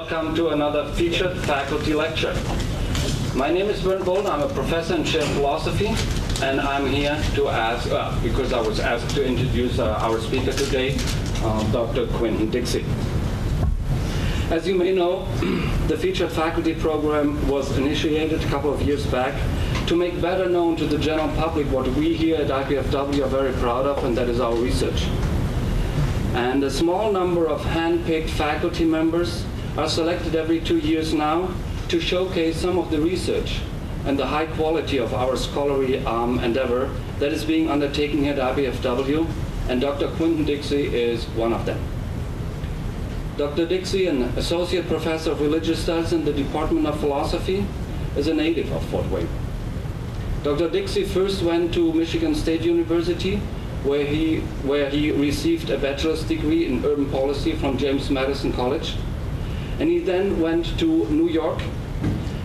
welcome to another featured faculty lecture. My name is Bernd Bollner. I'm a professor in shared philosophy, and I'm here to ask, because I was asked to introduce our speaker today, Dr. Quinton Dixie. As you may know, the featured faculty program was initiated a couple of years back to make better known to the general public what we here at IPFW are very proud of, and that is our research. And a small number of hand-picked faculty members are selected every 2 years now to showcase some of the research and the high quality of our scholarly endeavor that is being undertaken here at IPFW, and Dr. Quinton Dixie is one of them. Dr. Dixie, an associate professor of religious studies in the Department of Philosophy, is a native of Fort Wayne. Dr. Dixie first went to Michigan State University, where he received a bachelor's degree in urban policy from James Madison College. And he then went to New York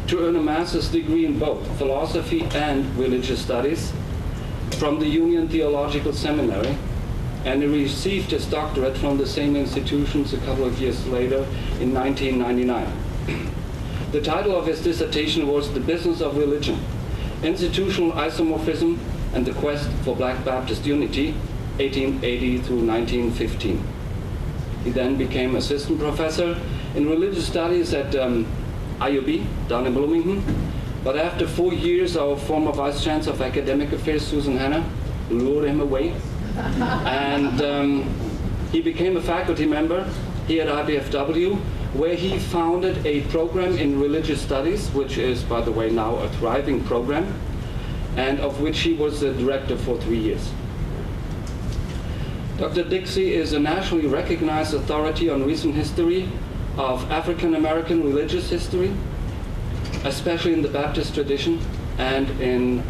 to earn a master's degree in both philosophy and religious studies from the Union Theological Seminary. And he received his doctorate from the same institutions a couple of years later in 1999. The title of his dissertation was The Business of Religion, Institutional Isomorphism and the Quest for Black Baptist Unity, 1880 through 1915. He then became assistant professor in religious studies at IUB down in Bloomington. But after 4 years, our former Vice Chancellor of Academic Affairs, Susan Hanna, lured him away. And he became a faculty member here at IPFW, where he founded a program in religious studies, which is, by the way, now a thriving program, and of which he was the director for 3 years. Dr. Dixie is a nationally recognized authority on recent history of African-American religious history, especially in the Baptist tradition and in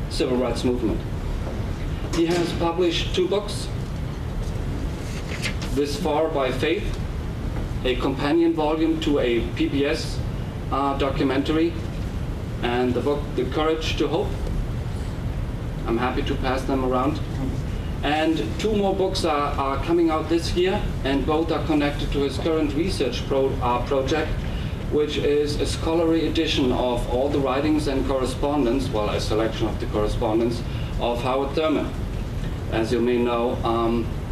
civil rights movement. He has published 2 books, This Far by Faith, a companion volume to a PBS documentary, and the book, The Courage to Hope. I'm happy to pass them around. And 2 more books are coming out this year, and both are connected to his current research project, which is a scholarly edition of all the writings and correspondence, well, a selection of the correspondence, of Howard Thurman. As you may know,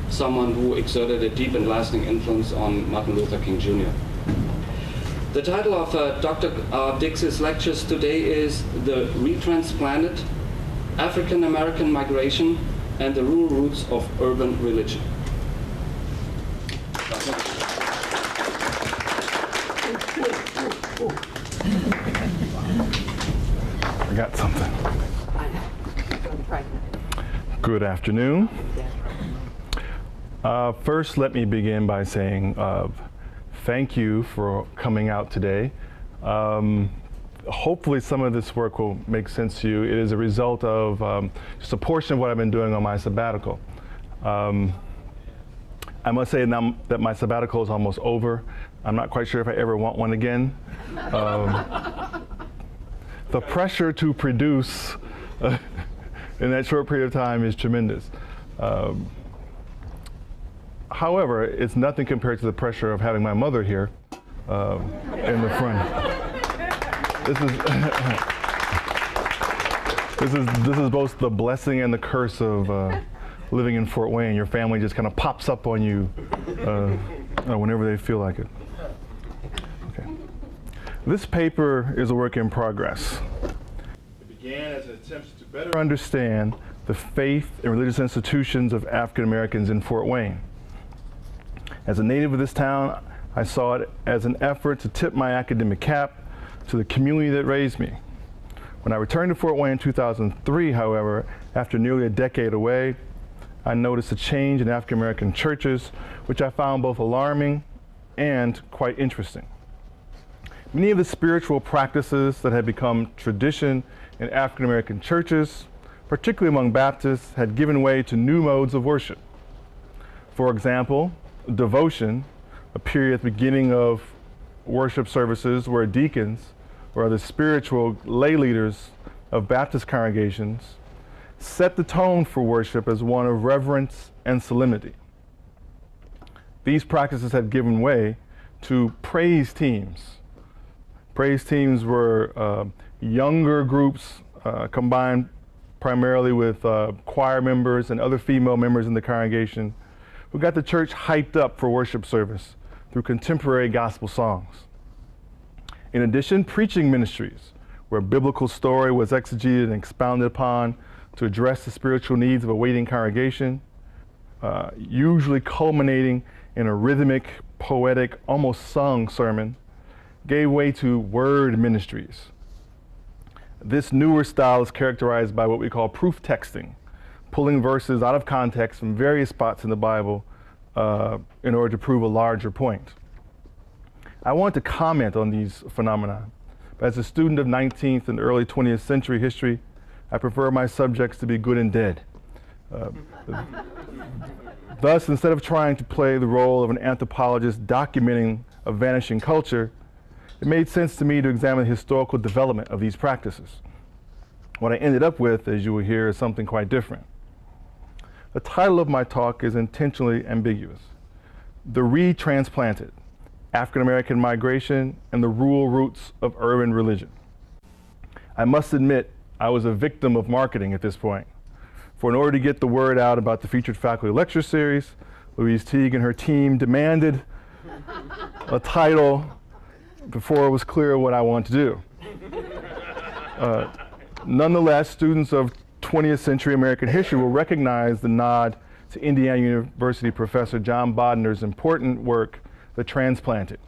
someone who exerted a deep and lasting influence on Martin Luther King Jr. The title of Dr. Dixie's lectures today is The Retransplanted, African-American Migration and the Rural Roots of Urban Religion. I got something. Good afternoon. First, let me begin by saying thank you for coming out today. Hopefully some of this work will make sense to you. It is a result of just a portion of what I've been doing on my sabbatical. I must say now that my sabbatical is almost over. I'm not quite sure if I ever want one again. The pressure to produce in that short period of time is tremendous. However, it's nothing compared to the pressure of having my mother here in the front. This is both the blessing and the curse of living in Fort Wayne. Your family just kind of pops up on you whenever they feel like it. Okay. This paper is a work in progress. It began as an attempt to better understand the faith and religious institutions of African Americans in Fort Wayne. As a native of this town, I saw it as an effort to tip my academic cap to the community that raised me. When I returned to Fort Wayne in 2003, however, after nearly a decade away, I noticed a change in African American churches, which I found both alarming and quite interesting. Many of the spiritual practices that had become tradition in African American churches, particularly among Baptists, had given way to new modes of worship. For example, devotion, a period at the beginning of worship services where deacons or the spiritual lay leaders of Baptist congregations set the tone for worship as one of reverence and solemnity. These practices had given way to praise teams. Praise teams were younger groups combined primarily with choir members and other female members in the congregation who got the church hyped up for worship service through contemporary gospel songs. In addition, preaching ministries, where biblical story was exegeted and expounded upon to address the spiritual needs of a waiting congregation, usually culminating in a rhythmic, poetic, almost sung sermon, gave way to word ministries. This newer style is characterized by what we call proof texting, pulling verses out of context from various spots in the Bible in order to prove a larger point. I want to comment on these phenomena, but as a student of 19th and early 20th century history, I prefer my subjects to be good and dead. Thus, instead of trying to play the role of an anthropologist documenting a vanishing culture, it made sense to me to examine the historical development of these practices. What I ended up with, as you will hear, is something quite different. The title of my talk is intentionally ambiguous: The Retransplanted, African-American Migration and the Rural Roots of Urban Religion. I must admit, I was a victim of marketing at this point. For in order to get the word out about the featured faculty lecture series, Louise Teague and her team demanded a title before it was clear what I wanted to do. Nonetheless, students of 20th century American history will recognize the nod to Indiana University professor John Bodner's important work, The Transplanted.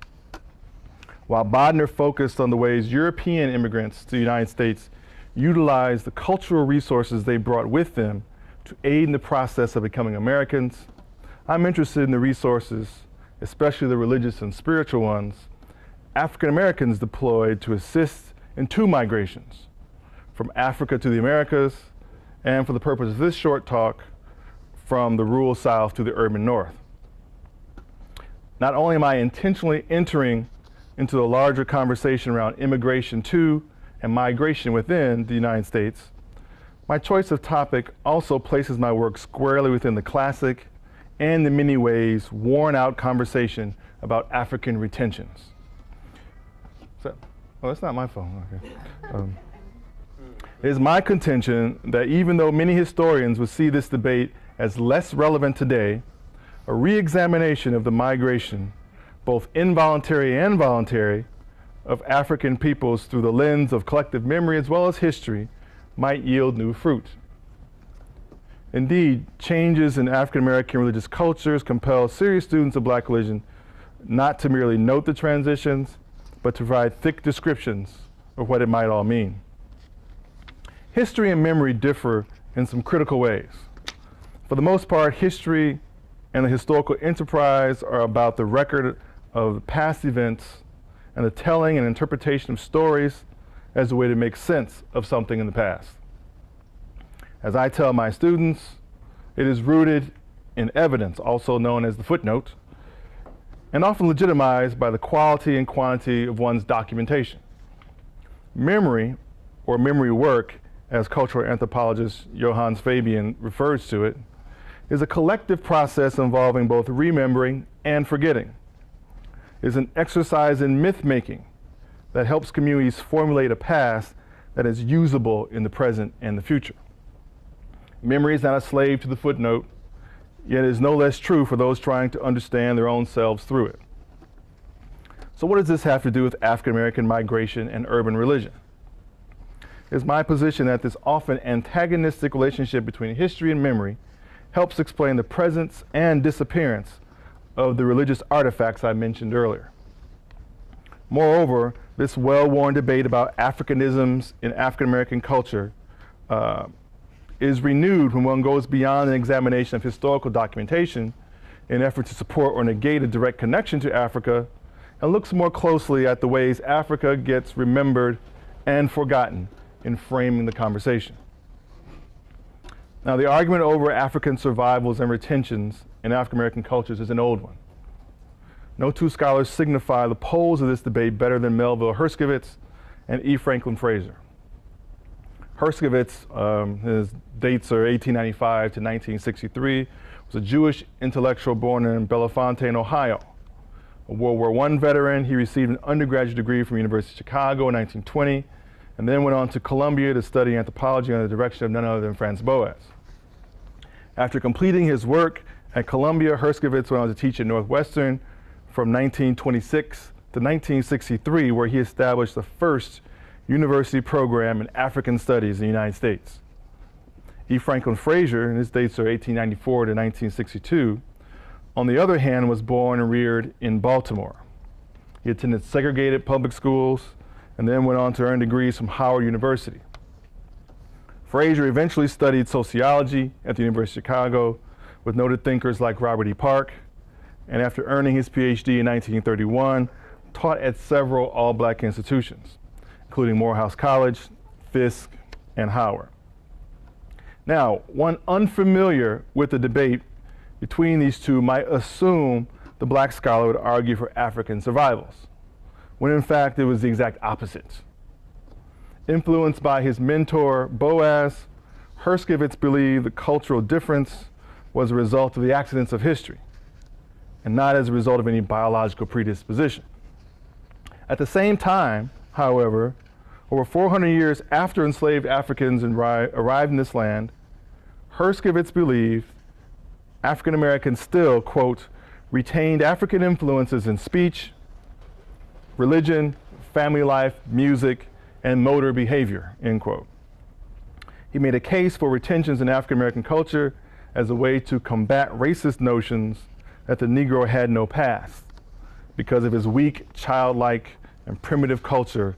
While Bodner focused on the ways European immigrants to the United States utilized the cultural resources they brought with them to aid in the process of becoming Americans, I'm interested in the resources, especially the religious and spiritual ones, African Americans deployed to assist in two migrations, from Africa to the Americas, and for the purpose of this short talk, from the rural South to the urban North. Not only am I intentionally entering into the larger conversation around immigration to and migration within the United States, my choice of topic also places my work squarely within the classic and in many ways worn out conversation about African retentions. So, oh, that's not my phone. Okay. It is my contention that even though many historians would see this debate as less relevant today, a re-examination of the migration, both involuntary and voluntary, of African peoples through the lens of collective memory as well as history might yield new fruit. Indeed, changes in African American religious cultures compel serious students of Black religion not to merely note the transitions, but to provide thick descriptions of what it might all mean. History and memory differ in some critical ways. For the most part, history and the historical enterprise are about the record of past events and the telling and interpretation of stories as a way to make sense of something in the past. As I tell my students, it is rooted in evidence, also known as the footnote, and often legitimized by the quality and quantity of one's documentation. Memory, or memory work, as cultural anthropologist Johannes Fabian refers to it, is a collective process involving both remembering and forgetting. It is an exercise in myth-making that helps communities formulate a past that is usable in the present and the future. Memory is not a slave to the footnote, yet it is no less true for those trying to understand their own selves through it. So what does this have to do with African American migration and urban religion? It is my position that this often antagonistic relationship between history and memory helps explain the presence and disappearance of the religious artifacts I mentioned earlier. Moreover, this well-worn debate about Africanisms in African American culture is renewed when one goes beyond an examination of historical documentation in an effort to support or negate a direct connection to Africa and looks more closely at the ways Africa gets remembered and forgotten in framing the conversation. Now, the argument over African survivals and retentions in African American cultures is an old one. No two scholars signify the poles of this debate better than Melville Herskovits and E. Franklin Fraser. Herskovits, his dates are 1895 to 1963, was a Jewish intellectual born in Bellefontaine, Ohio. A World War I veteran, he received an undergraduate degree from the University of Chicago in 1920, and then went on to Columbia to study anthropology under the direction of none other than Franz Boas. After completing his work at Columbia, Herskovits went on to teach at Northwestern from 1926 to 1963, where he established the first university program in African studies in the United States. E. Franklin Frazier, and his dates are 1894 to 1962, on the other hand, was born and reared in Baltimore. He attended segregated public schools and then went on to earn degrees from Howard University. Frazier eventually studied sociology at the University of Chicago with noted thinkers like Robert E. Park, and after earning his PhD in 1931, taught at several all-black institutions, including Morehouse College, Fisk, and Howard. Now, one unfamiliar with the debate between these two might assume the black scholar would argue for African survivals, when in fact it was the exact opposite. Influenced by his mentor, Boas, Herskovits believed the cultural difference was a result of the accidents of history, and not as a result of any biological predisposition. At the same time, however, over 400 years after enslaved Africans arrived in this land, Herskovits believed African Americans still, quote, retained African influences in speech, religion, family life, music, and motor behavior, end quote. He made a case for retentions in African American culture as a way to combat racist notions that the Negro had no past because of his weak, childlike, and primitive culture,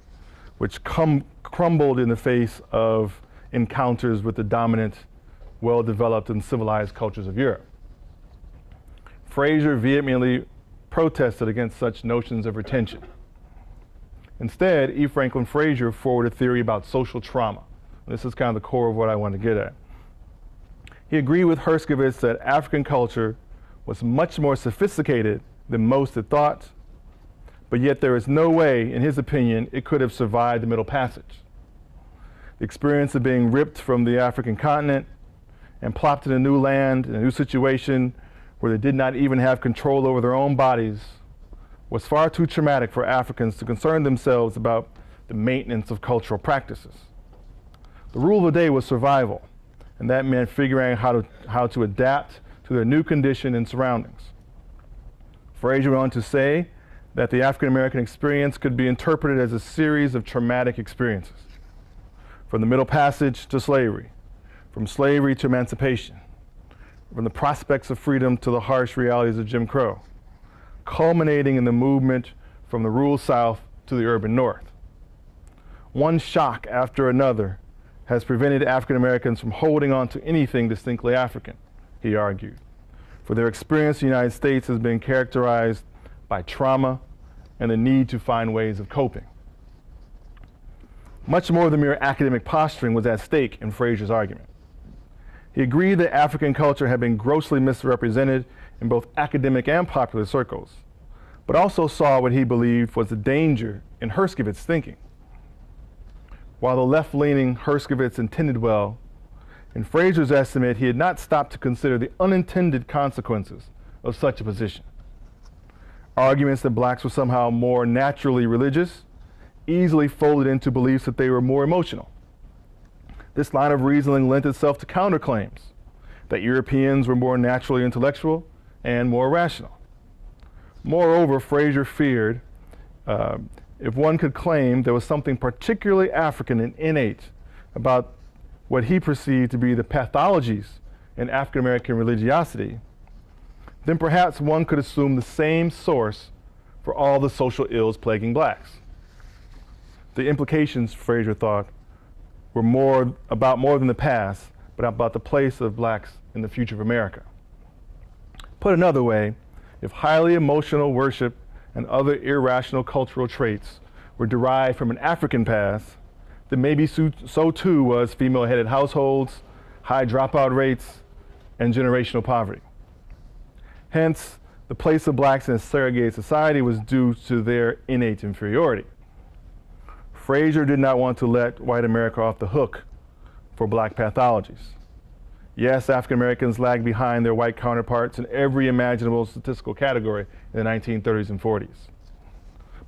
which crumbled in the face of encounters with the dominant, well-developed and civilized cultures of Europe. Frazier vehemently protested against such notions of retention. Instead, E. Franklin Frazier forwarded a theory about social trauma. This is kind of the core of what I want to get at. He agreed with Herskovits that African culture was much more sophisticated than most had thought, but yet there is no way, in his opinion, it could have survived the Middle Passage. The experience of being ripped from the African continent and plopped in a new land, in a new situation where they did not even have control over their own bodies, was far too traumatic for Africans to concern themselves about the maintenance of cultural practices. The rule of the day was survival, and that meant figuring out how to adapt to their new condition and surroundings. Frazier went on to say that the African American experience could be interpreted as a series of traumatic experiences, from the Middle Passage to slavery, from slavery to emancipation, from the prospects of freedom to the harsh realities of Jim Crow, culminating in the movement from the rural South to the urban North. One shock after another has prevented African Americans from holding on to anything distinctly African, he argued, for their experience in the United States has been characterized by trauma and the need to find ways of coping. Much more than mere academic posturing was at stake in Frazier's argument. He agreed that African culture had been grossly misrepresented in both academic and popular circles, but also saw what he believed was the danger in Herskovits' thinking. While the left-leaning Herskovits intended well, in Frazier's estimate, he had not stopped to consider the unintended consequences of such a position. Arguments that blacks were somehow more naturally religious easily folded into beliefs that they were more emotional. This line of reasoning lent itself to counterclaims that Europeans were more naturally intellectual and more rational. Moreover, Frazier feared if one could claim there was something particularly African and innate about what he perceived to be the pathologies in African American religiosity, then perhaps one could assume the same source for all the social ills plaguing blacks. The implications, Frazier thought, were more than the past, but about the place of blacks in the future of America. Put another way, if highly emotional worship and other irrational cultural traits were derived from an African past, then maybe so too was female-headed households, high dropout rates, and generational poverty. Hence, the place of blacks in a segregated society was due to their innate inferiority. Frazier did not want to let white America off the hook for black pathologies. Yes, African Americans lagged behind their white counterparts in every imaginable statistical category in the 1930s and 40s.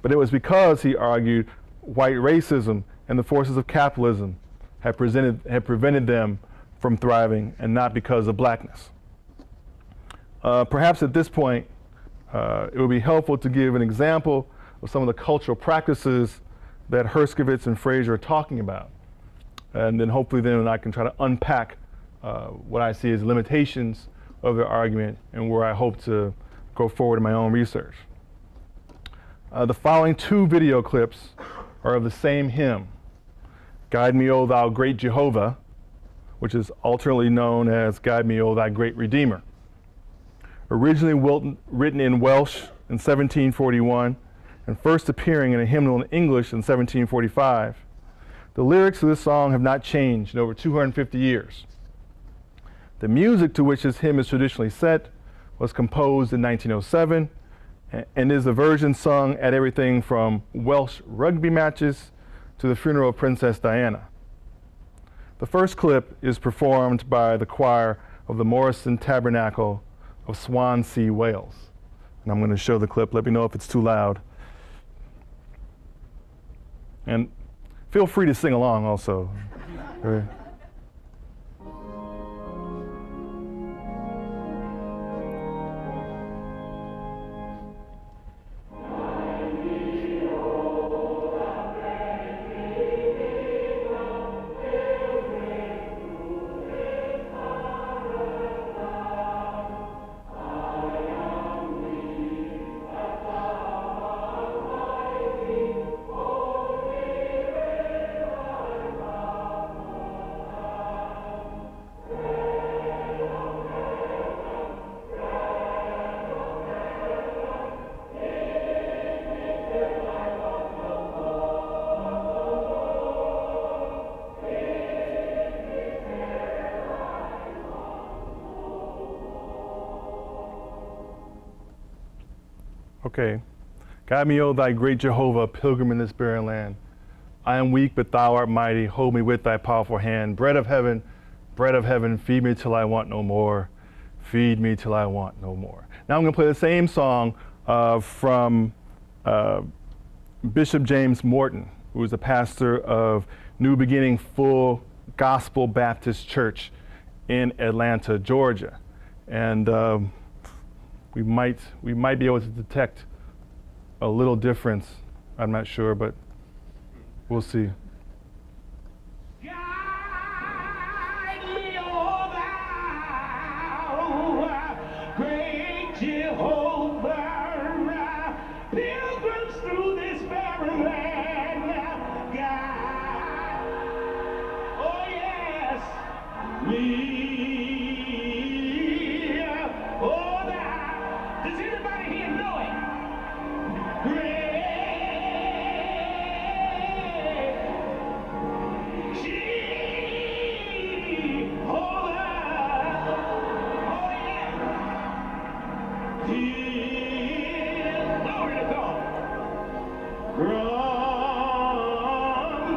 But it was because, he argued, white racism and the forces of capitalism had prevented them from thriving, and not because of blackness. Perhaps at this point, it would be helpful to give an example of some of the cultural practices that Herskovits and Fraser are talking about. And then hopefully then I can try to unpack what I see as limitations of their argument and where I hope to go forward in my own research. The following two video clips are of the same hymn, Guide Me, O Thou Great Jehovah, which is alternately known as Guide Me, O Thy Great Redeemer. Originally written in Welsh in 1741 and first appearing in a hymnal in English in 1745, the lyrics of this song have not changed in over 250 years. The music to which this hymn is traditionally set was composed in 1907 and is a version sung at everything from Welsh rugby matches to the funeral of Princess Diana. The first clip is performed by the choir of the Morrison Tabernacle of Swansea, Wales. And I'm going to show the clip. Let me know if it's too loud. And feel free to sing along also. Right. Okay. Guide me, O thy great Jehovah, pilgrim in this barren land. I am weak, but thou art mighty. Hold me with thy powerful hand. Bread of heaven, feed me till I want no more. Feed me till I want no more. Now I'm going to play the same song from Bishop James Morton, who is the pastor of New Beginning Full Gospel Baptist Church in Atlanta, Georgia. And we might be able to detect a little difference. I'm not sure, but we'll see. Guide me, O thou great Jehovah, pilgrims through this barren land. Guide, oh yes, me. Does anybody here know it? Glory to God.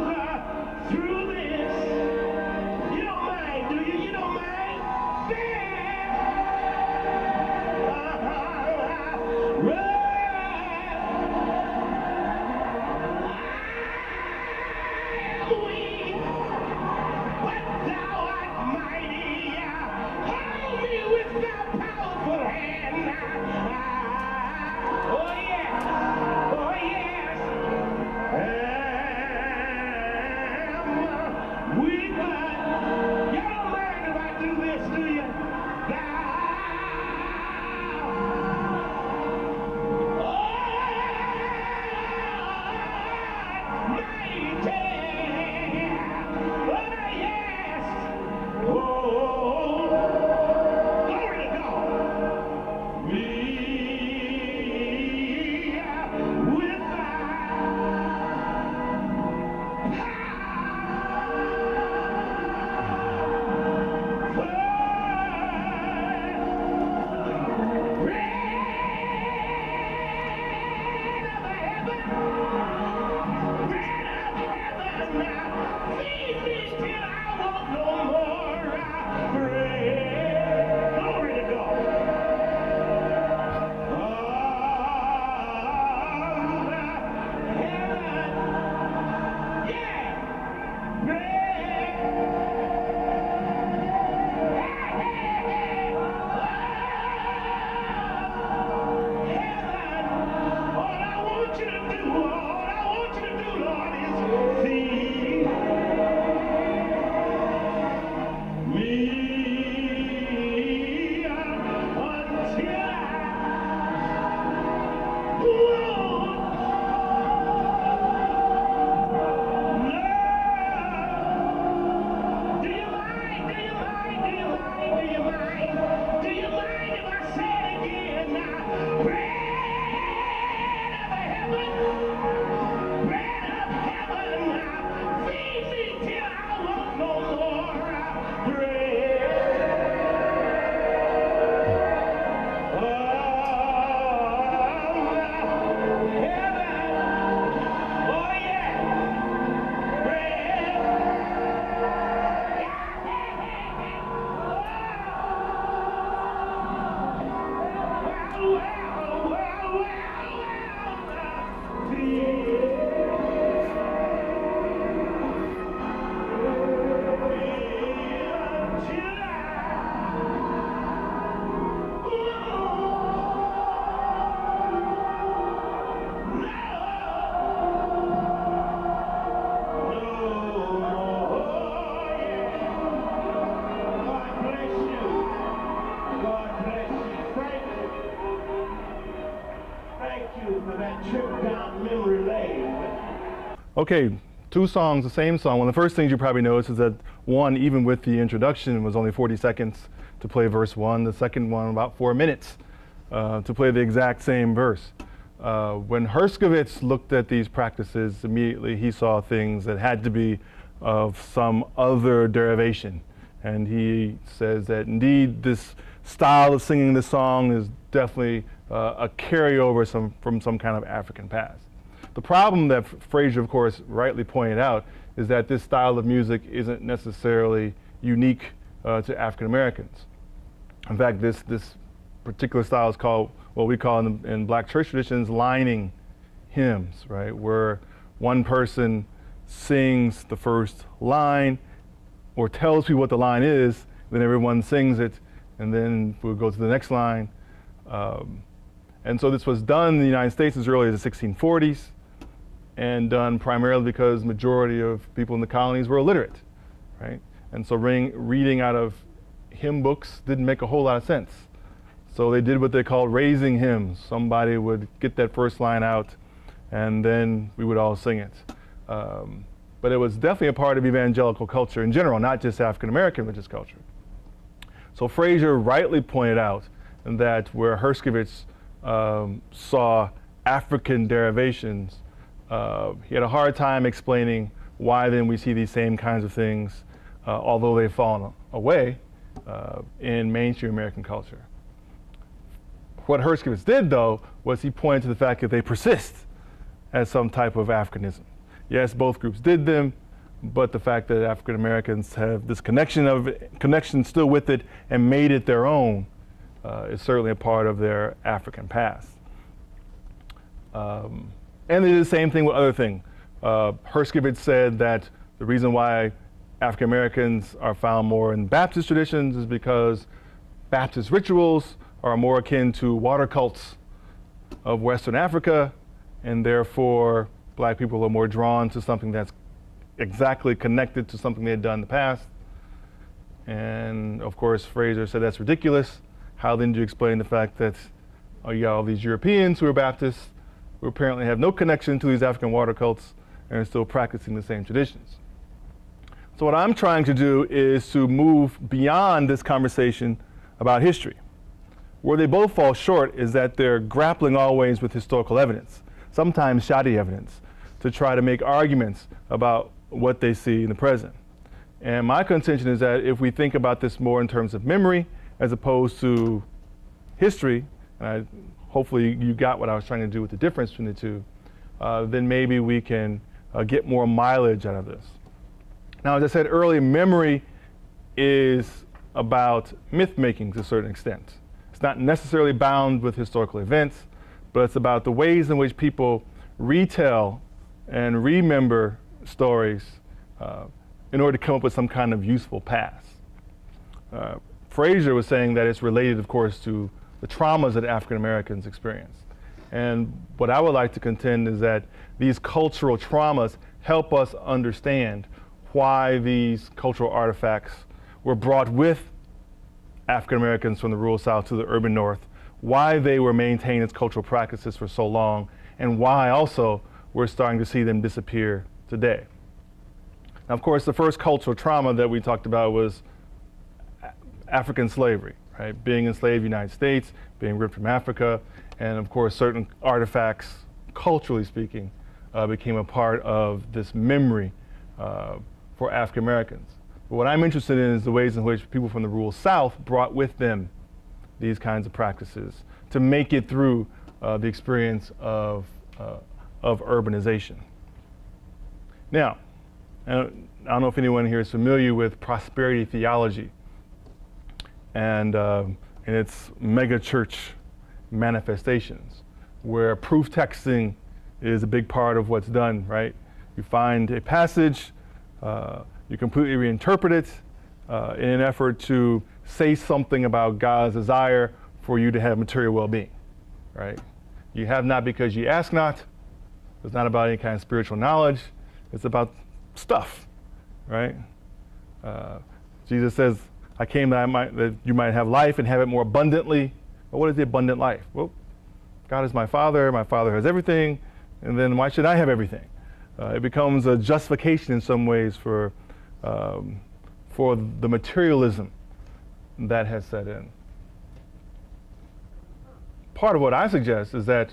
Runs through this. You don't mind, do you? You don't mind? Hold me with thy powerful hand. God bless you. Thank you for that trip down memory lane. Okay, two songs, the same song. One of the first things you probably notice is that one, even with the introduction, was only 40 seconds to play verse 1. The second one, about 4 minutes to play the exact same verse. When Herskovits looked at these practices, immediately he saw things that had to be of some other derivation. And he says that indeed this style of singing this song is definitely a carryover from some kind of African past. The problem that Fraser, of course, rightly pointed out is that this style of music isn't necessarily unique to African Americans. In fact, this particular style is called what we call in black church traditions lining hymns, right? Where one person sings the first line or tells people what the line is, then everyone sings it, and then we'll go to the next line. And so this was done in the United States as early as the 1640s, and done primarily because majority of people in the colonies were illiterate, right? And so reading out of hymn books didn't make a whole lot of sense. So they did what they called raising hymns. Somebody would get that first line out, and then we would all sing it. But it was definitely a part of evangelical culture in general, not just African American religious culture. So Fraser rightly pointed out that where Herskovits saw African derivations, he had a hard time explaining why then we see these same kinds of things, although they've fallen away in mainstream American culture. What Herskovits did, though, was he pointed to the fact that they persist as some type of Africanism. Yes, both groups did them, but the fact that African Americans have this connection still with it and made it their own is certainly a part of their African past. And they did the same thing with other things. Herskovits said that the reason why African Americans are found more in Baptist traditions is because Baptist rituals are more akin to water cults of Western Africa, and therefore black people are more drawn to something that's exactly connected to something they had done in the past. And of course, Fraser said that's ridiculous. How then do you explain the fact that you got all these Europeans who are Baptists, who apparently have no connection to these African water cults and are still practicing the same traditions? So what I'm trying to do is to move beyond this conversation about history. Where they both fall short is that they're grappling always with historical evidence, sometimes shoddy evidence, to try to make arguments about what they see in the present. And my contention is that if we think about this more in terms of memory as opposed to history, and hopefully you got what I was trying to do with the difference between the two, then maybe we can get more mileage out of this. Now, as I said earlier, memory is about myth-making to a certain extent. It's not necessarily bound with historical events, but it's about the ways in which people retell and remember stories in order to come up with some kind of useful past. Fraser was saying that it's related, of course, to the traumas that African Americans experienced. And what I would like to contend is that these cultural traumas help us understand why these cultural artifacts were brought with African Americans from the rural South to the urban North, why they were maintained as cultural practices for so long, and why also we're starting to see them disappear today. Now, of course, the first cultural trauma that we talked about was African slavery, right? Being enslaved in the United States, being ripped from Africa, and of course certain artifacts, culturally speaking, became a part of this memory for African Americans. But what I'm interested in is the ways in which people from the rural South brought with them these kinds of practices to make it through the experience of urbanization. Now, I don't know if anyone here is familiar with prosperity theology and its mega church manifestations, where proof texting is a big part of what's done, right? You find a passage, you completely reinterpret it in an effort to say something about God's desire for you to have material well-being, right? You have not because you ask not. It's not about any kind of spiritual knowledge. It's about stuff, right? Jesus says, I came that you might have life and have it more abundantly. But what is the abundant life? Well, God is my Father has everything, and then why should I have everything? It becomes a justification in some ways for the materialism that has set in. Part of what I suggest is that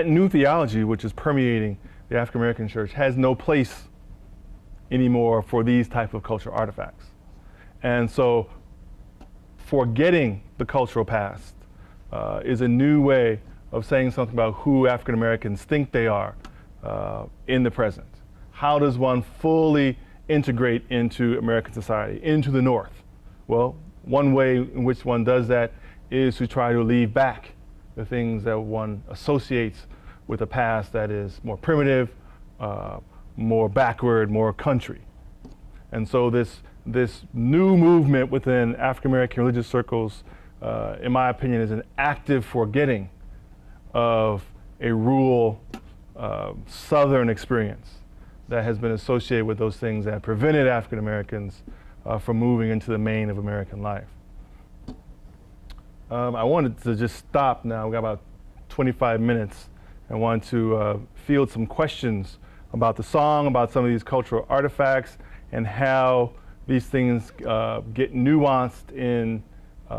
new theology, which is permeating the African American church, has no place anymore for these type of cultural artifacts. And so forgetting the cultural past is a new way of saying something about who African Americans think they are in the present. How does one fully integrate into American society, into the North? Well, one way in which one does that is to try to leave back the things that one associates with a past that is more primitive, more backward, more country. And so this new movement within African American religious circles, in my opinion, is an active forgetting of a rural Southern experience that has been associated with those things that prevented African Americans from moving into the main of American life. I wanted to just stop now. We've got about 25 minutes. I want to field some questions about the song, about some of these cultural artifacts, and how these things get nuanced in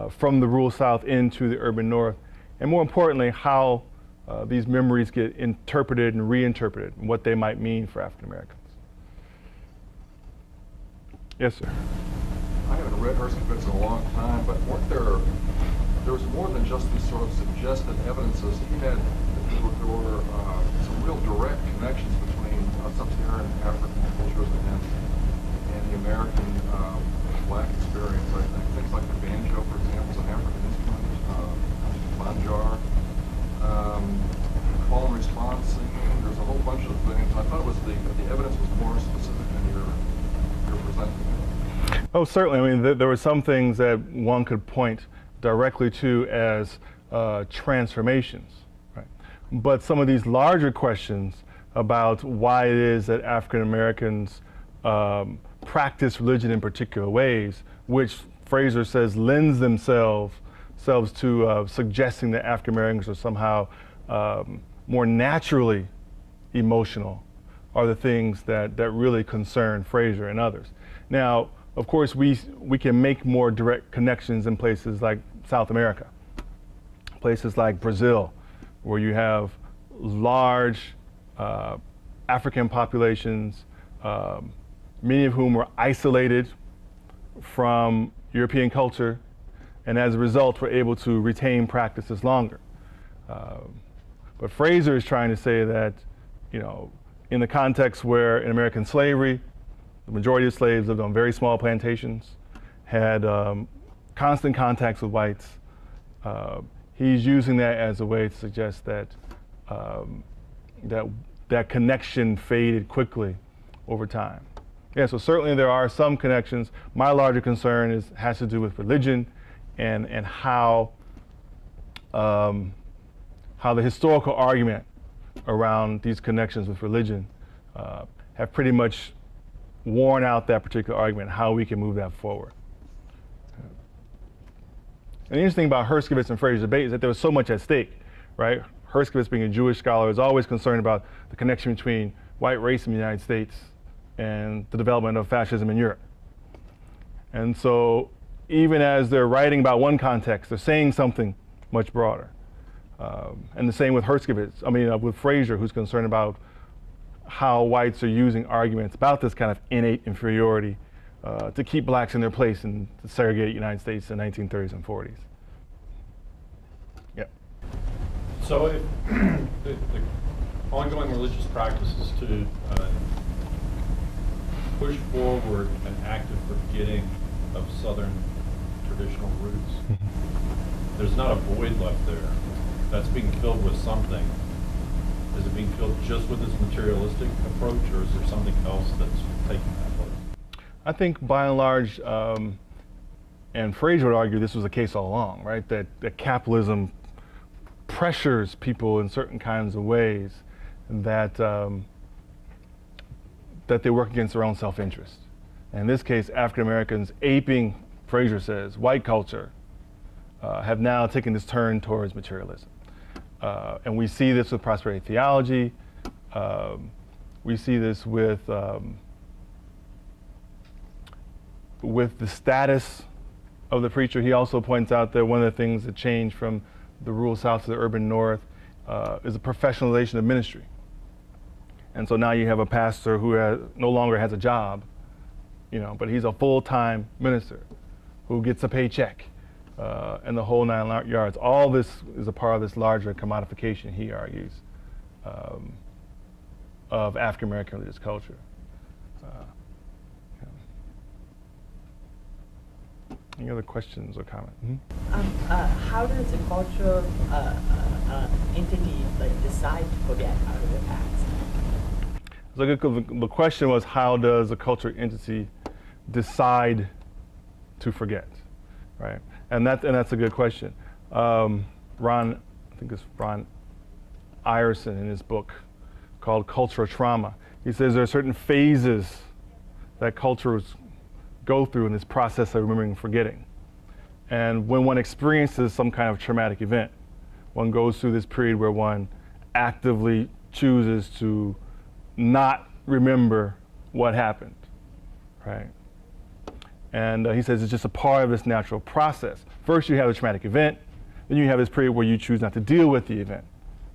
from the rural South into the urban North, and more importantly, how these memories get interpreted and reinterpreted, and what they might mean for African Americans. Yes, sir. I haven't read Herskovitz in a long time, but there was more than just these sort of suggested evidences. He had, there were some real direct connections between sub-Saharan African cultures and the American black experience, I think. Things like the banjo, for example, is an African instrument, banjar, call and response singing. There's a whole bunch of things. I thought it was the evidence was more specific than you're presenting. Oh, certainly. I mean, there were some things that one could point directly to as transformations, right? But some of these larger questions about why it is that African Americans practice religion in particular ways, which Fraser says lends themselves to suggesting that African Americans are somehow more naturally emotional, are the things that really concern Fraser and others. Now, of course, we can make more direct connections in places like South America, places like Brazil, where you have large African populations, many of whom were isolated from European culture, and as a result were able to retain practices longer. But Fraser is trying to say that, in the context where in American slavery, the majority of slaves lived on very small plantations, had constant contacts with whites. He's using that as a way to suggest that that connection faded quickly over time. Yeah, so certainly there are some connections. My larger concern has to do with religion and how the historical argument around these connections with religion have pretty much worn out that particular argument, how we can move that forward. And the interesting thing about Herskovitz and Fraser's debate is that there was so much at stake, right? Herskovitz, being a Jewish scholar, is always concerned about the connection between white race in the United States and the development of fascism in Europe. And so even as they're writing about one context, they're saying something much broader. And the same with Herskovitz, with Fraser, who's concerned about how whites are using arguments about this kind of innate inferiority to keep blacks in their place in the segregated United States in the 1930s and 40s. Yeah. So if the ongoing religious practices to push forward an active forgetting of Southern traditional roots, there's not a void left there. That's being filled with something. Is it being filled just with this materialistic approach, or is there something else that's taking that place? I think by and large, and Fraser would argue this was the case all along, right? That capitalism pressures people in certain kinds of ways, and that they work against their own self-interest. And in this case, African Americans aping Fraser says, white culture, have now taken this turn towards materialism. And we see this with prosperity theology. We see this with the status of the preacher. He also points out that one of the things that changed from the rural South to the urban North is the professionalization of ministry. And so now you have a pastor who no longer has a job, but he's a full-time minister who gets a paycheck and the whole 9 yards. All this is a part of this larger commodification, he argues, of African American religious culture. Any other questions or comments? How does a cultural entity decide to forget out of the past? So the question was, how does a cultural entity decide to forget, right? And that's a good question. I think it's Ron Ireson in his book called Cultural Trauma. He says there are certain phases that cultures go through in this process of remembering and forgetting. And when one experiences some kind of traumatic event, one goes through this period where one actively chooses to not remember what happened, right? And he says it's just a part of this natural process. First you have a traumatic event, then you have this period where you choose not to deal with the event,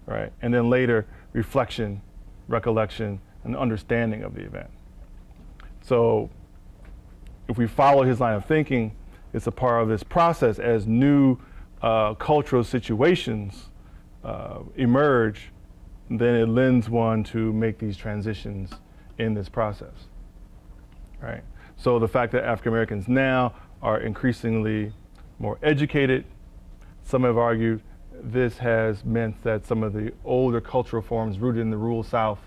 right? And then later, reflection, recollection, and understanding of the event. So if we follow his line of thinking, it's a part of this process as new cultural situations emerge, then it lends one to make these transitions in this process, right? So the fact that African Americans now are increasingly more educated, some have argued this has meant that some of the older cultural forms rooted in the rural South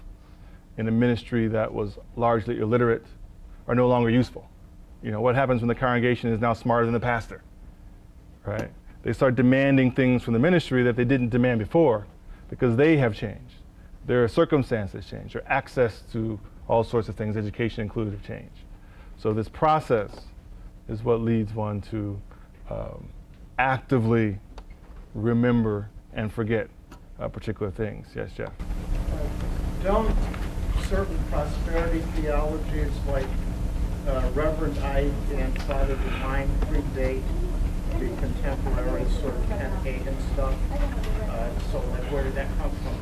in a ministry that was largely illiterate are no longer useful. What happens when the congregation is now smarter than the pastor, right? They start demanding things from the ministry that they didn't demand before because they have changed. Their circumstances change, their access to all sorts of things, education included, have changed. So this process is what leads one to actively remember and forget particular things. Yes, Jeff? Don't certain prosperity theologies like Reverend Ike and Father Divine predate the contemporary sort of Kent Hagen stuff? So where did that come from?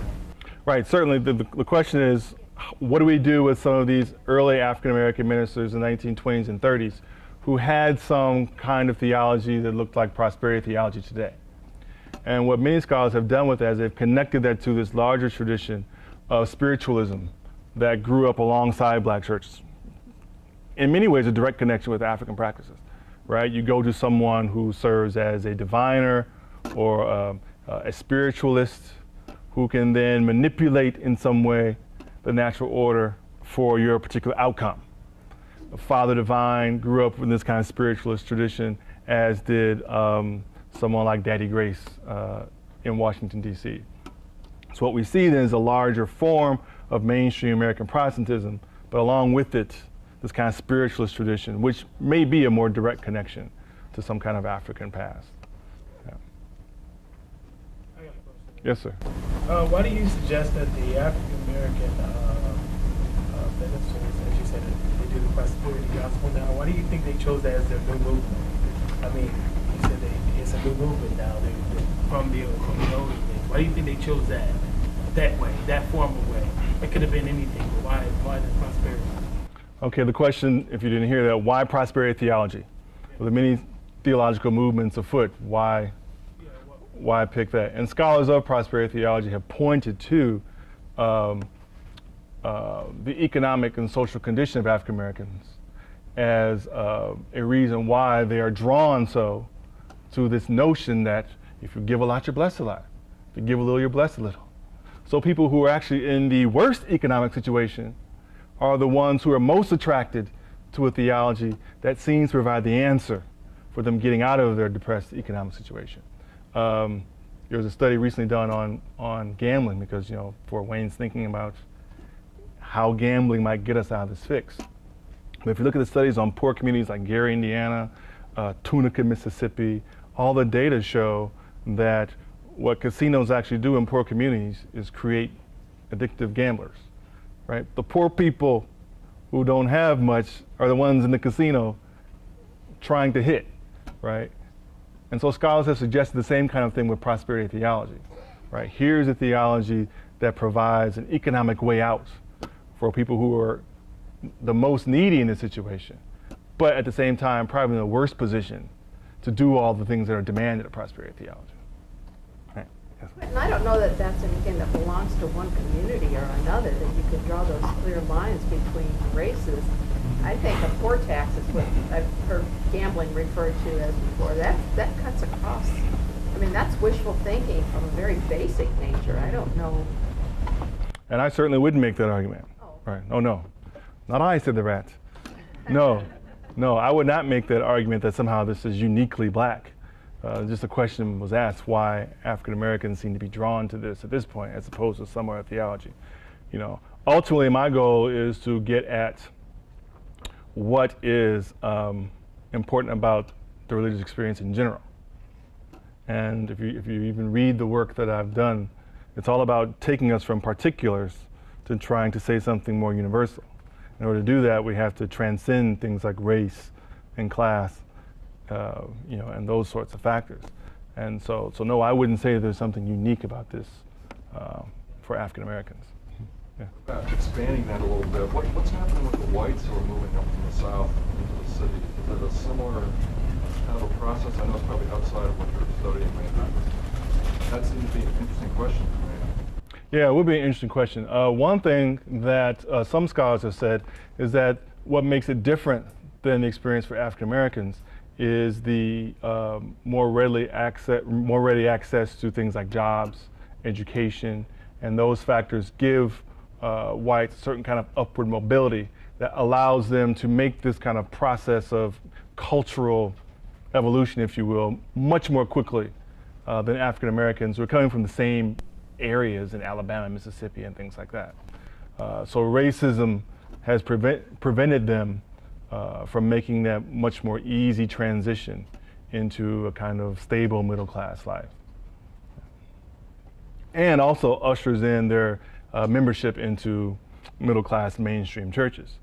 Right, certainly the question is, what do we do with some of these early African American ministers in the 1920s and 30s who had some kind of theology that looked like prosperity theology today? And what many scholars have done with that is they've connected that to this larger tradition of spiritualism that grew up alongside black churches. In many ways, a direct connection with African practices, right? You go to someone who serves as a diviner or a spiritualist who can then manipulate in some way the natural order for your particular outcome. Father Divine grew up in this kind of spiritualist tradition, as did someone like Daddy Grace in Washington, D.C. So what we see then is a larger form of mainstream American Protestantism, but along with it, this kind of spiritualist tradition, which may be a more direct connection to some kind of African past. Yeah. I got a question. Yes, sir. Why do you suggest that the African American ministers, as you said, they do the prosperity gospel now? Why do you think they chose that as their new movement? I mean, you said it's a new movement now. They're from the older days. Why do you think they chose that way, that formal way? It could have been anything, but why the prosperity? Okay, the question, if you didn't hear that, why prosperity theology? Well, there are many theological movements afoot. Why pick that? And scholars of prosperity theology have pointed to the economic and social condition of African Americans as a reason why they are drawn so to this notion that if you give a lot, you're blessed a lot. If you give a little, you're blessed a little. So people who are actually in the worst economic situation are the ones who are most attracted to a theology that seems to provide the answer for them getting out of their depressed economic situation. There was a study recently done on gambling because, Fort Wayne's thinking about how gambling might get us out of this fix. But if you look at the studies on poor communities like Gary, Indiana, Tunica, Mississippi, all the data show that what casinos actually do in poor communities is create addictive gamblers, right? The poor people who don't have much are the ones in the casino trying to hit, right? And so scholars have suggested the same kind of thing with prosperity theology, right? Here's a theology that provides an economic way out for people who are the most needy in this situation, but at the same time probably in the worst position to do all the things that are demanded of prosperity theology. Right. Yes. And I don't know that that's anything that belongs to one community or another, that you could draw those clear lines between races. I think a poor tax is what I've heard gambling referred to as before. That cuts across. I mean, that's wishful thinking from a very basic nature. I don't know. And I certainly wouldn't make that argument. Oh. Right. Oh, no. Not I, said the rat. No. No, I would not make that argument that somehow this is uniquely black. Just a question was asked why African Americans seem to be drawn to this at this point as opposed to some other theology. You know, ultimately my goal is to get at what is important about the religious experience in general. And if you even read the work that I've done, it's all about taking us from particulars to trying to say something more universal. In order to do that, we have to transcend things like race and class, you know, and those sorts of factors. And so no, I wouldn't say there's something unique about this for African Americans. Yeah. Expanding that a little bit, what's happening with the whites who are moving up from the south into the city? Is it a similar kind of a process? I know it's probably outside of what you're studying, maybe. That seems to be an interesting question to me. Yeah, it would be an interesting question. One thing that some scholars have said is that what makes it different than the experience for African Americans is the more ready access to things like jobs, education, and those factors give whites a certain kind of upward mobility that allows them to make this kind of process of cultural evolution, if you will, much more quickly than African Americans who are coming from the same areas in Alabama, Mississippi, and things like that. So racism has prevented them from making that much more easy transition into a kind of stable middle class life. And also ushers in their membership into middle class mainstream churches.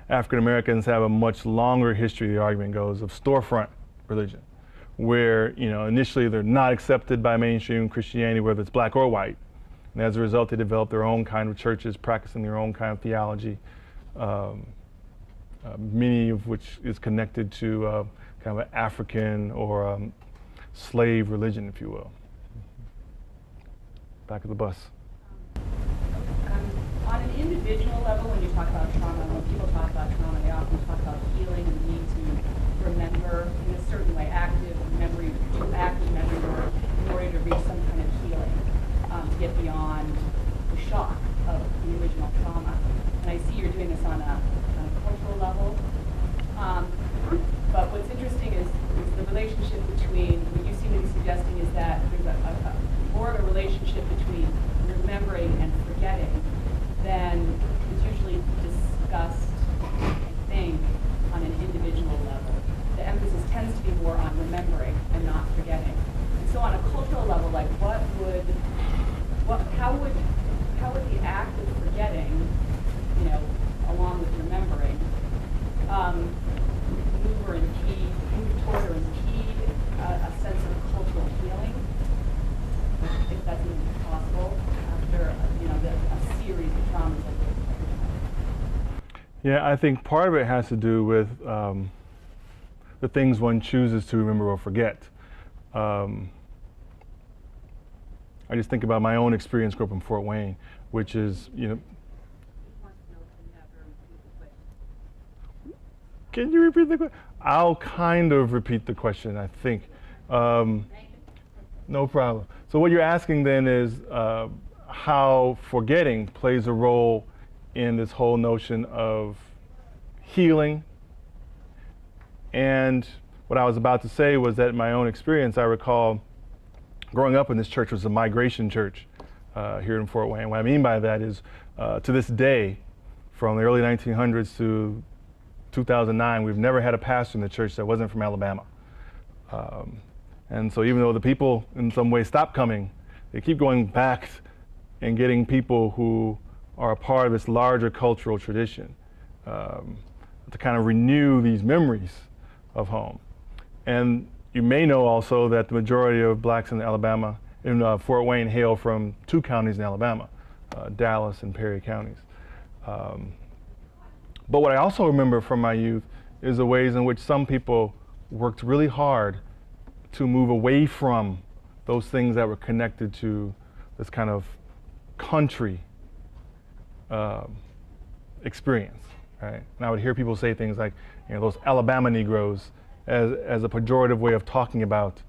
African Americans have a much longer history, the argument goes, of storefront religion, where, you know, initially they're not accepted by mainstream Christianity, whether it's black or white. And as a result, they develop their own kind of churches, practicing their own kind of theology, many of which is connected to kind of an African or slave religion, if you will. Back of the bus. On an individual level, when you talk about trauma, when people talk about trauma, they often talk about healing and the need to remember in a certain way, active memory work in order to reach some kind of healing, to get beyond the shock of the original trauma. And I see you're doing this on a cultural level. But what's interesting is the relationship between, what you seem to be suggesting is that there's more of a relationship between remembering and forgetting than is usually discussed, I think, on an individual level. The emphasis tends to be more on remembering and not forgetting. And so on a cultural level, like how would the act of forgetting, you know, along with remembering, move toward or impede a sense of cultural healing, if that's even possible, after, you know, a series of traumas like this? Yeah, I think part of it has to do with the things one chooses to remember or forget. I just think about my own experience growing up in Fort Wayne, which is, you know. Can you repeat the question? I'll kind of repeat the question, I think. No problem. So what you're asking then is how forgetting plays a role in this whole notion of healing. And what I was about to say was that in my own experience, I recall growing up in this church was a migration church here in Fort Wayne. What I mean by that is to this day, from the early 1900s to 2009, we've never had a pastor in the church that wasn't from Alabama. And so even though the people in some way stopped coming, they keep going back and getting people who are a part of this larger cultural tradition to kind of renew these memories of home. And you may know also that the majority of blacks in Alabama, in Fort Wayne, hail from 2 counties in Alabama, Dallas and Perry counties. But what I also remember from my youth is the ways in which some people worked really hard to move away from those things that were connected to this kind of country experience, right? And I would hear people say things like, you know, those Alabama Negroes as a pejorative way of talking about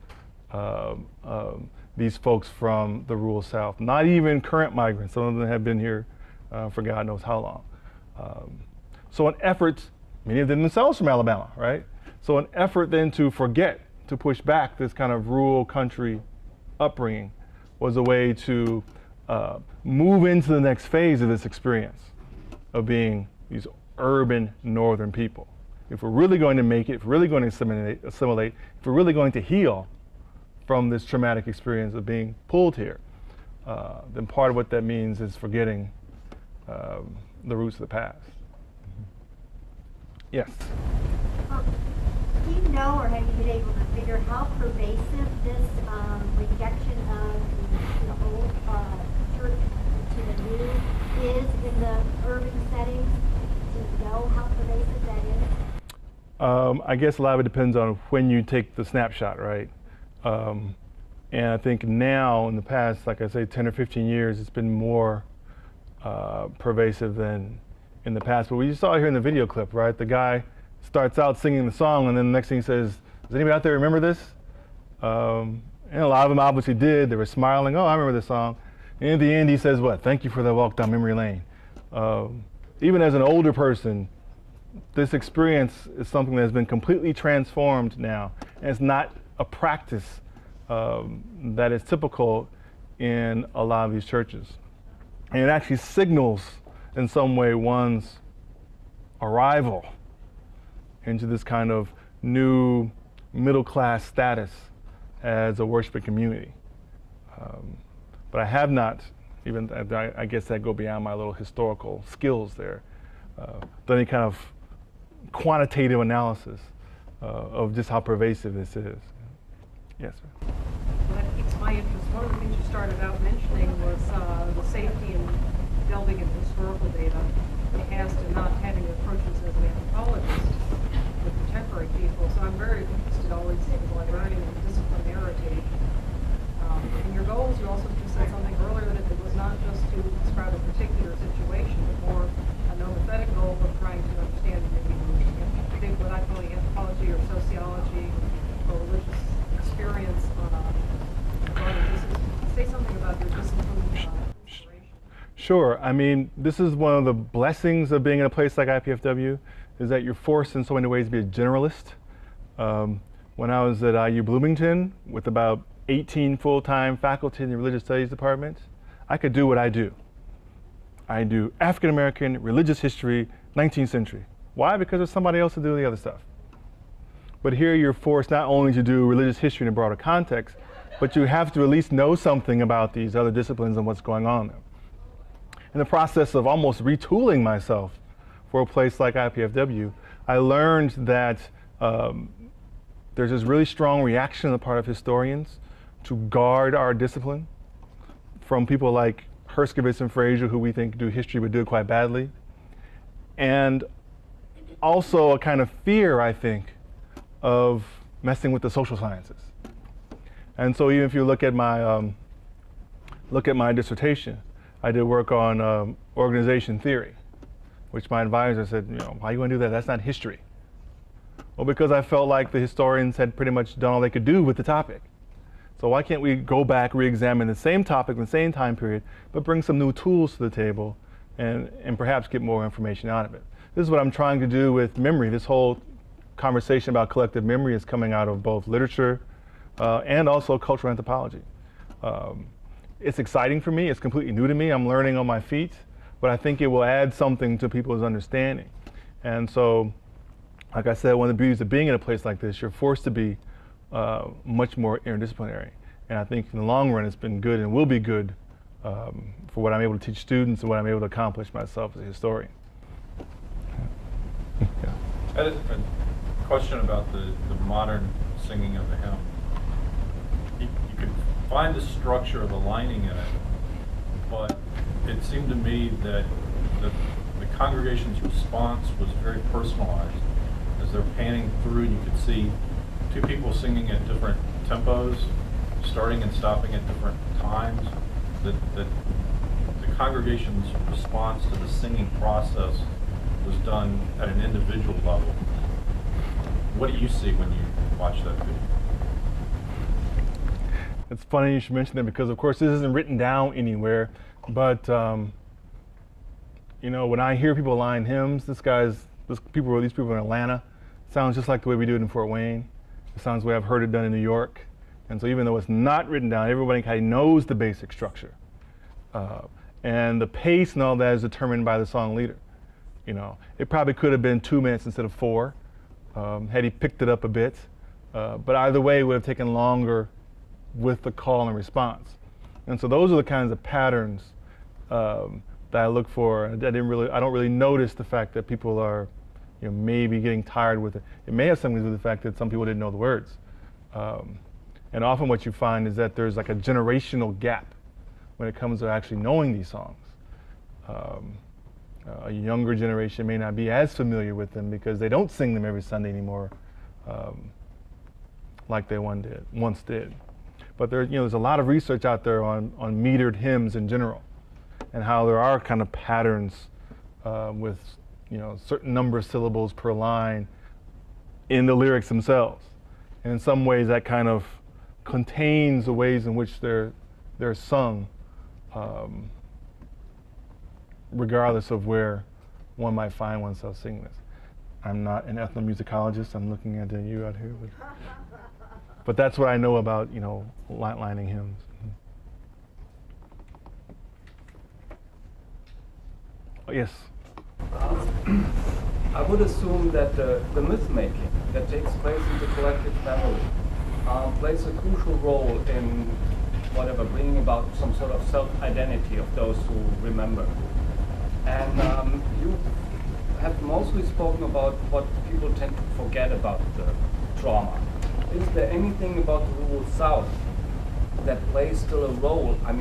these folks from the rural South. Not even current migrants. Some of them have been here for God knows how long. So an effort, many of them themselves from Alabama, right? So an effort then to forget, to push back this kind of rural country upbringing was a way to move into the next phase of this experience of being these urban northern people. If we're really going to make it, if we're really going to assimilate, if we're really going to heal from this traumatic experience of being pulled here, then part of what that means is forgetting the roots of the past. Yes? Do you know, or have you been able to figure how pervasive this rejection of the old church to the new is in the urban settings? Do you know how pervasive that is? I guess a lot of it depends on when you take the snapshot, right? And I think now, in the past, like I say, 10 or 15 years, it's been more pervasive than in the past. But we saw it here in the video clip, right? The guy starts out singing the song, and then the next thing he says, does anybody out there remember this? And a lot of them obviously did. They were smiling, oh, I remember this song. And at the end, he says, what? Thank you for that walk down memory lane. Even as an older person, this experience is something that has been completely transformed now. And it's not a practice that is typical in a lot of these churches. And it actually signals in some way one's arrival into this kind of new middle-class status as a worshiping community. But I have not, even I guess that go beyond my little historical skills there, done any kind of quantitative analysis of just how pervasive this is. Yes, sir. Well, that piques my interest. One of the things you started out mentioning was the safety in delving into historical data as to not having approaches as an anthropologist with contemporary people. So I'm very interested always in learning and disciplinarity. In your goals, you also just said something earlier that it was not just to describe a particular situation, but more a nomothetic goal of trying to understand maybe what I call anthropology or sociology or religious experience on a say something about your discipline. Sure. I mean, this is one of the blessings of being in a place like IPFW, is that you're forced in so many ways to be a generalist. When I was at IU Bloomington with about 18 full-time faculty in the religious studies department, I could do what I do. I do African-American religious history, 19th century. Why? Because there's somebody else to do the other stuff. But here you're forced not only to do religious history in a broader context, but you have to at least know something about these other disciplines and what's going on there. In the process of almost retooling myself for a place like IPFW, I learned that there's this really strong reaction on the part of historians to guard our discipline from people like Herskovitz and Fraser, who we think do history but do it quite badly. And also a kind of fear, I think, of messing with the social sciences. And so even if you look at my dissertation, I did work on organization theory, which my advisor said, you know, why you want to do that? That's not history. Well, because I felt like the historians had pretty much done all they could do with the topic. So why can't we go back, re-examine the same topic in the same time period, but bring some new tools to the table and perhaps get more information out of it? This is what I'm trying to do with memory. This whole conversation about collective memory is coming out of both literature and also cultural anthropology. It's exciting for me. It's completely new to me. I'm learning on my feet, but I think it will add something to people's understanding. And so like I said, one of the beauties of being in a place like this, you're forced to be much more interdisciplinary. And I think in the long run, it's been good and will be good for what I'm able to teach students and what I'm able to accomplish myself as a historian. Yeah. I had a question about the modern singing of the hymn. You could find the structure of the lining in it, but it seemed to me that the congregation's response was very personalized. As they're panning through, you could see two people singing at different tempos, starting and stopping at different times. That the congregation's response to the singing process was done at an individual level. What do you see when you watch that video? It's funny you should mention that because, of course, this isn't written down anywhere. But you know, when I hear people line hymns, these people in Atlanta, sounds just like the way we do it in Fort Wayne. It sounds the way I've heard it done in New York. And so even though it's not written down, everybody kind of knows the basic structure. And the pace and all that is determined by the song leader. You know, it probably could have been 2 minutes instead of 4, had he picked it up a bit. But either way, it would have taken longer with the call and response. And so those are the kinds of patterns that I look for. I don't really notice the fact that people are, you know, maybe getting tired with it. It may have something to do with the fact that some people didn't know the words. And often what you find is that there's like a generational gap when it comes to actually knowing these songs. A younger generation may not be as familiar with them because they don't sing them every Sunday anymore like they once did. But there's a lot of research out there on metered hymns in general, and how there are kind of patterns with certain number of syllables per line in the lyrics themselves. And in some ways that kind of contains the ways in which they're sung, regardless of where one might find oneself singing this. I'm not an ethnomusicologist. I'm looking at you out here. But that's what I know about, lining hymns. Oh, yes? I would assume that the myth-making that takes place in the collective memory plays a crucial role in bringing about some sort of self-identity of those who remember. And you have mostly spoken about what people tend to forget about the trauma. Is there anything about the rural South that plays still a role, a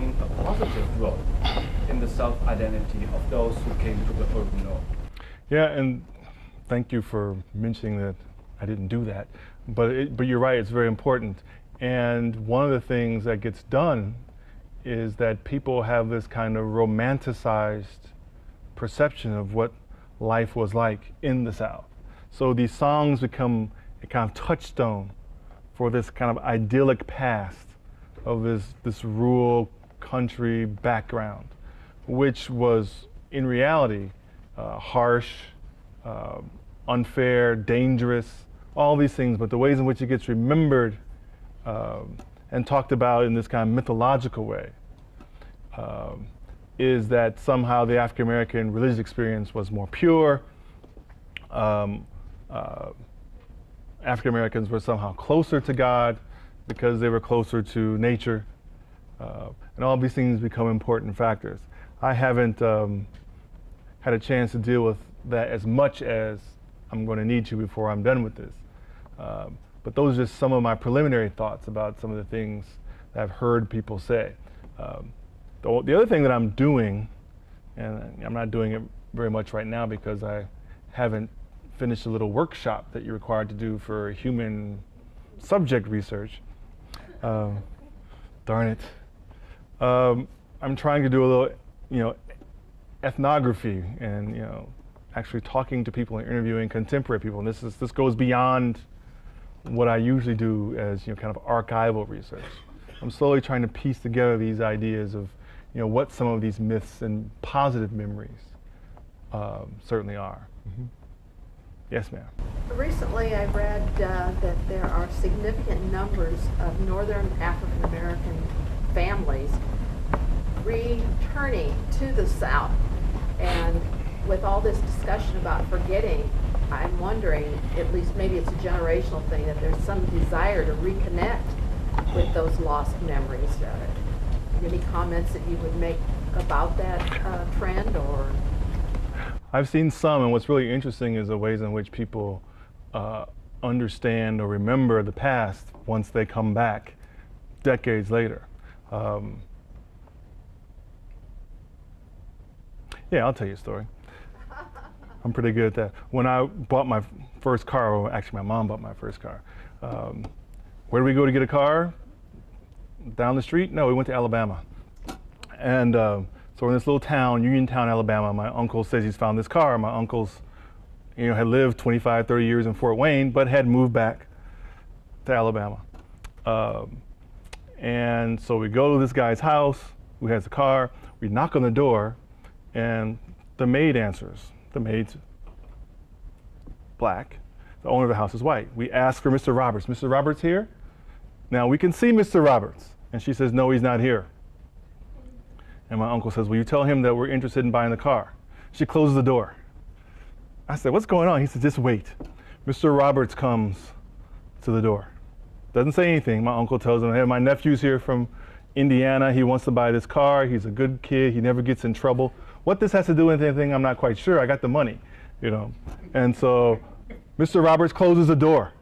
positive role, in the self-identity of those who came to the urban North? Yeah, and thank you for mentioning that I didn't do that. But you're right, it's very important. And one of the things that gets done is that people have this kind of romanticized perception of what life was like in the South. So these songs become a kind of touchstone for this kind of idyllic past of this rural country background, which was in reality harsh, unfair, dangerous, all these things, but the ways in which it gets remembered and talked about in this kind of mythological way is that somehow the African American religious experience was more pure. African Americans were somehow closer to God because they were closer to nature. And all these things become important factors. I haven't had a chance to deal with that as much as I'm going to need to before I'm done with this. But those are just some of my preliminary thoughts about some of the things that I've heard people say. The other thing that I'm doing, and I'm not doing it very much right now because I haven't finished a little workshop that you're required to do for human subject research. Darn it. I'm trying to do a little, ethnography and, actually talking to people and interviewing contemporary people. And this goes beyond what I usually do as, kind of archival research. I'm slowly trying to piece together these ideas of, what some of these myths and positive memories certainly are. Mm-hmm. Yes, ma'am. Recently, I read that there are significant numbers of Northern African American families returning to the South, and with all this discussion about forgetting, I'm wondering, at least maybe it's a generational thing, that there's some desire to reconnect with those lost memories. Any comments that you would make about that trend, or? I've seen some, and what's really interesting is the ways in which people understand or remember the past once they come back decades later. Yeah, I'll tell you a story. I'm pretty good at that. When I bought my first car, or actually my mom bought my first car, where did we go to get a car? Down the street? No, we went to Alabama. And so we're in this little town, Uniontown, Alabama. My uncle says he's found this car. My uncle's, had lived 25, 30 years in Fort Wayne, but had moved back to Alabama. And so we go to this guy's house who has a car. We knock on the door, and the maid answers. The maid's black. The owner of the house is white. We ask for Mr. Roberts. Mr. Roberts here? Now we can see Mr. Roberts. And she says, no, he's not here. And my uncle says, will you tell him that we're interested in buying the car? She closes the door. I said, what's going on? He said, just wait. Mr. Roberts comes to the door. Doesn't say anything. My uncle tells him, hey, my nephew's here from Indiana. He wants to buy this car. He's a good kid. He never gets in trouble. What this has to do with anything, I'm not quite sure. I got the money, And so Mr. Roberts closes the door.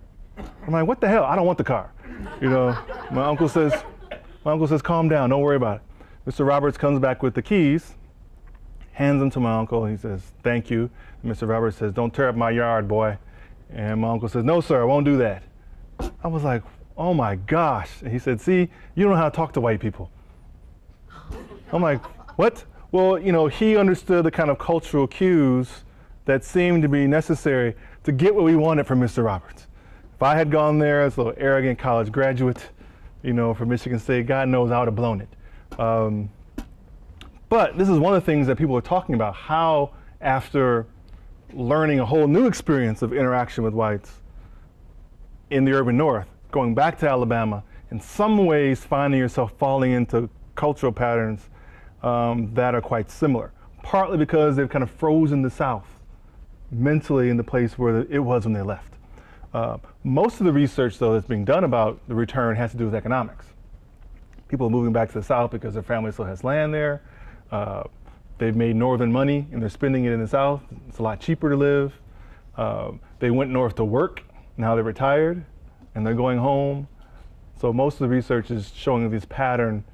I'm like, what the hell? I don't want the car. My uncle says, calm down. Don't worry about it. Mr. Roberts comes back with the keys, hands them to my uncle. He says, thank you. And Mr. Roberts says, don't tear up my yard, boy. And my uncle says, no, sir, I won't do that. I was like, oh my gosh. And he said, see, you don't know how to talk to white people. I'm like, what? Well, he understood the kind of cultural cues that seemed to be necessary to get what we wanted from Mr. Roberts. If I had gone there as a little arrogant college graduate, from Michigan State, God knows I would have blown it. But this is one of the things that people are talking about, how after learning a whole new experience of interaction with whites in the urban North, going back to Alabama, in some ways finding yourself falling into cultural patterns that are quite similar, partly because they've kind of frozen the South mentally in the place where it was when they left. Most of the research, though, that's being done about the return has to do with economics. People are moving back to the South because their family still has land there. They've made northern money and they're spending it in the South. It's a lot cheaper to live. They went north to work. Now they're retired and they're going home. So most of the research is showing that this pattern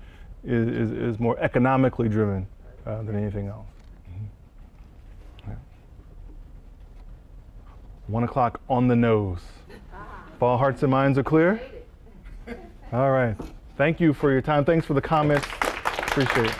is more economically driven than anything else. Yeah. 1 o'clock on the nose. If all hearts and minds are clear? All right. Thank you for your time. Thanks for the comments. Appreciate it.